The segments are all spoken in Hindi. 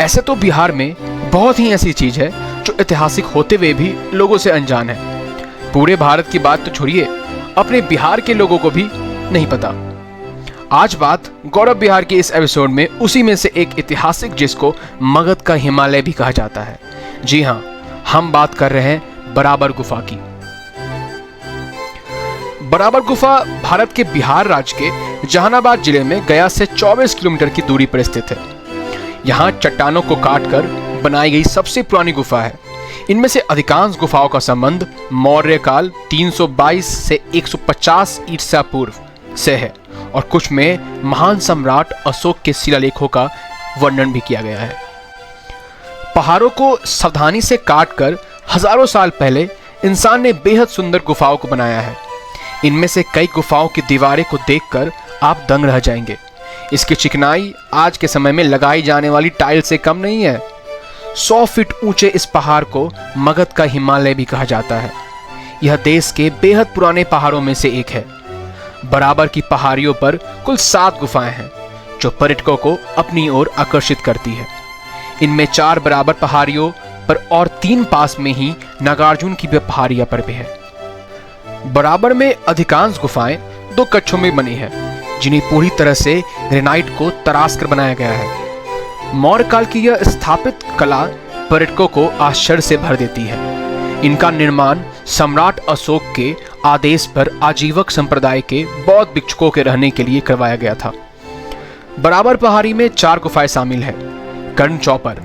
ऐसे तो बिहार में बहुत ही ऐसी चीज है जो ऐतिहासिक होते हुए भी लोगों से अनजान है। पूरे भारत की बात तो छोड़िए, अपने बिहार के लोगों को भी नहीं पता। आज बात गौरव बिहार के इस एपिसोड में उसी में से एक ऐतिहासिक जिसको मगध का हिमालय भी कहा जाता है। जी हाँ, हम बात कर रहे हैं बराबर गुफा की। बराबर गुफा भारत के बिहार राज्य के जहानाबाद जिले में गया से 24 किलोमीटर की दूरी पर स्थित है। यहाँ चट्टानों को काटकर बनाई गई सबसे पुरानी गुफा है। इनमें से अधिकांश गुफाओं का संबंध मौर्य काल 322 से 150 ईसा पूर्व से है और कुछ में महान सम्राट अशोक के शिलालेखों का वर्णन भी किया गया है। पहाड़ों को सावधानी से काटकर हजारों साल पहले इंसान ने बेहद सुंदर गुफाओं को बनाया है। इनमें से कई गुफाओं की दीवारें को देखकर आप दंग रह जाएंगे। इसकी चिकनाई आज के समय में लगाई जाने वाली टाइल से कम नहीं है। 100 फीट ऊंचे इस पहाड़ को मगध का हिमालय भी कहा जाता है। यह देश के बेहद पुराने पहाड़ों में से एक है। बराबर की पहाड़ियों पर कुल 7 गुफाएं हैं जो पर्यटकों को अपनी ओर आकर्षित करती है। इनमें 4 बराबर पहाड़ियों पर और 3 पास में ही नागार्जुन की पहाड़ियां पर भी है। बराबर में अधिकांश गुफाएं 2 कक्षों में बनी है जिन्हें पूरी तरह से ग्रेनाइट को तराश कर बनाया गया है। मौर्य काल की यह स्थापित कला पर्यटकों को आश्चर्य से भर देती है। इनका निर्माण सम्राट अशोक के आदेश पर आजीवक संप्रदाय के बौद्ध भिक्षुकों के रहने के लिए करवाया गया था। बराबर पहाड़ी में 4 गुफाएं शामिल है: कर्ण चौपर,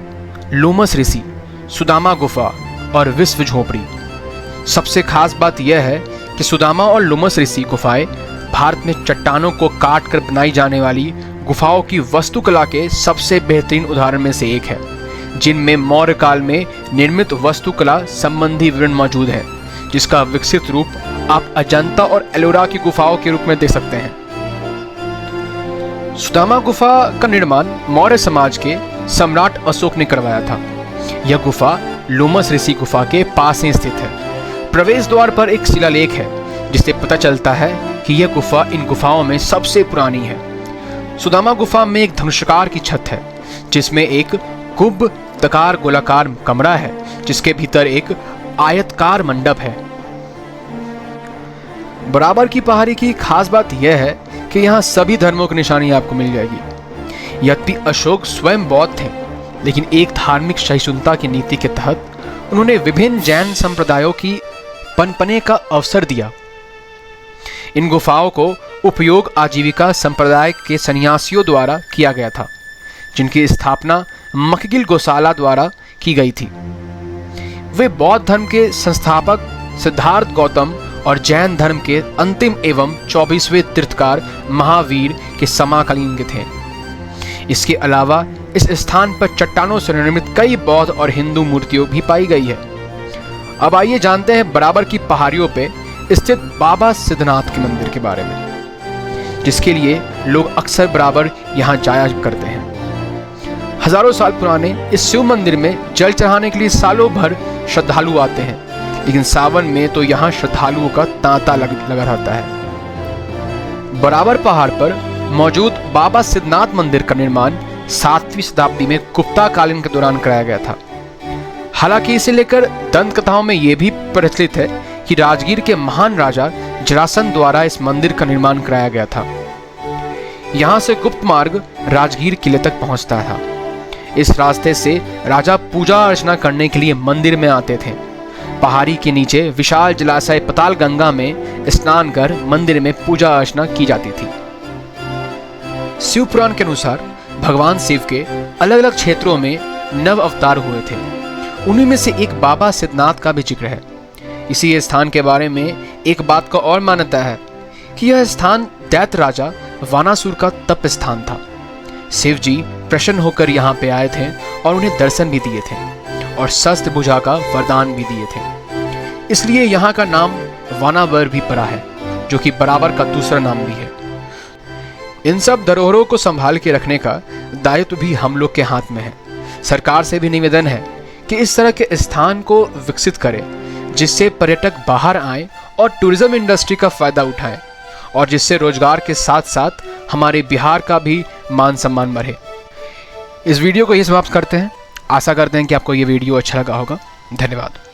लोमस ऋषि, सुदामा गुफा और विश्व झोपड़ी। सबसे खास बात यह है कि सुदामा और लोमस ऋषि गुफाएं भारत में चट्टानों को काट कर बनाई जाने वाली गुफाओं की वास्तुकला के सबसे बेहतरीन उदाहरण में से एक है, जिनमें मौर्य काल में निर्मित वास्तुकला संबंधी विवरण मौजूद है, जिसका विकसित रूप आप अजंता और एलोरा की गुफाओं के रूप में देख सकते हैं। सुदामा गुफा का निर्माण मौर्य समाज के सम्राट अशोक ने करवाया था। यह गुफा लोमस ऋषि गुफा के पास ही स्थित है। प्रवेश द्वार पर एक शिलालेख है जिससे पता चलता है कि यह गुफा इन गुफाओं में सबसे पुरानी है। सुदामा गुफा में एक धनुषाकार की छत है जिसमें एक कुंभकार गोलाकार कमरा है जिसके भीतर एक आयताकार मंडप है। बराबर की पहाड़ी की खास बात यह है कि यहाँ सभी धर्मों की निशानी आपको मिल जाएगी। यद्यपि अशोक स्वयं बौद्ध थे, लेकिन एक धार्मिक सहिष्णुता की नीति के तहत उन्होंने विभिन्न जैन संप्रदायों की पनपने का अवसर दिया। इन गुफाओं को उपयोग आजीविका संप्रदाय के सन्यासियों द्वारा किया गया था, जिनकी स्थापना मखगिल गोशाला द्वारा की गई थी। वे बौद्ध धर्म के संस्थापक सिद्धार्थ गौतम और जैन धर्म के अंतिम एवं 24वें तीर्थकार महावीर के समकालीन थे। इसके अलावा इस स्थान पर चट्टानों से निर्मित कई बौद्ध और हिंदू मूर्तियों भी पाई गई है। अब आइए जानते हैं बराबर की पहाड़ियों पे स्थित बाबा सिद्धनाथ के मंदिर के बारे में, जिसके लिए लोग अक्सर बराबर यहाँ जाया करते हैं। हजारों साल पुराने इस शिव मंदिर में जल चढ़ाने के लिए सालों भर श्रद्धालु आते हैं, लेकिन सावन में तो यहाँ श्रद्धालुओं का तांता लगा रहता है। बराबर पहाड़ पर मौजूद बाबा सिद्धनाथ मंदिर का निर्माण 7वीं शताब्दी में गुप्ता कालीन के दौरान कराया गया था। हालांकि इसे लेकर दंत कथाओं में यह भी प्रचलित है कि राजगीर के महान राजा जरासंध द्वारा इस मंदिर का निर्माण कराया गया था। यहाँ से गुप्त मार्ग राजगीर किले तक पहुँचता था। इस रास्ते से राजा पूजा अर्चना करने के लिए मंदिर में आते थे। पहाड़ी के नीचे विशाल जलाशय पताल गंगा में स्नान कर मंदिर में पूजा अर्चना की जाती थी। शिव पुराण के अनुसार भगवान शिव के अलग अलग क्षेत्रों में नव अवतार हुए थे। उन्हीं में से एक बाबा सिद्धनाथ का भी जिक्र है। इसी स्थान के बारे में एक बात का और मान्यता है कि यह स्थान दैत्य राजा वानासुर का तप स्थान था। शिव जी प्रसन्न होकर यहाँ पे आए थे और उन्हें दर्शन भी दिए थे और शस्त्र भुजा का वरदान भी दिए थे। इसलिए यहाँ का नाम वानावर भी पड़ा है, जो कि बराबर का दूसरा नाम भी है। इन सब धरोहरों को संभाल के रखने का दायित्व भी हम लोग के हाथ में है। सरकार से भी निवेदन है कि इस तरह के स्थान को विकसित करें, जिससे पर्यटक बाहर आएं और टूरिज्म इंडस्ट्री का फायदा उठाएं और जिससे रोजगार के साथ साथ हमारे बिहार का भी मान सम्मान बढ़े। इस वीडियो को ही समाप्त करते हैं। आशा करते हैं कि आपको ये वीडियो अच्छा लगा होगा। धन्यवाद।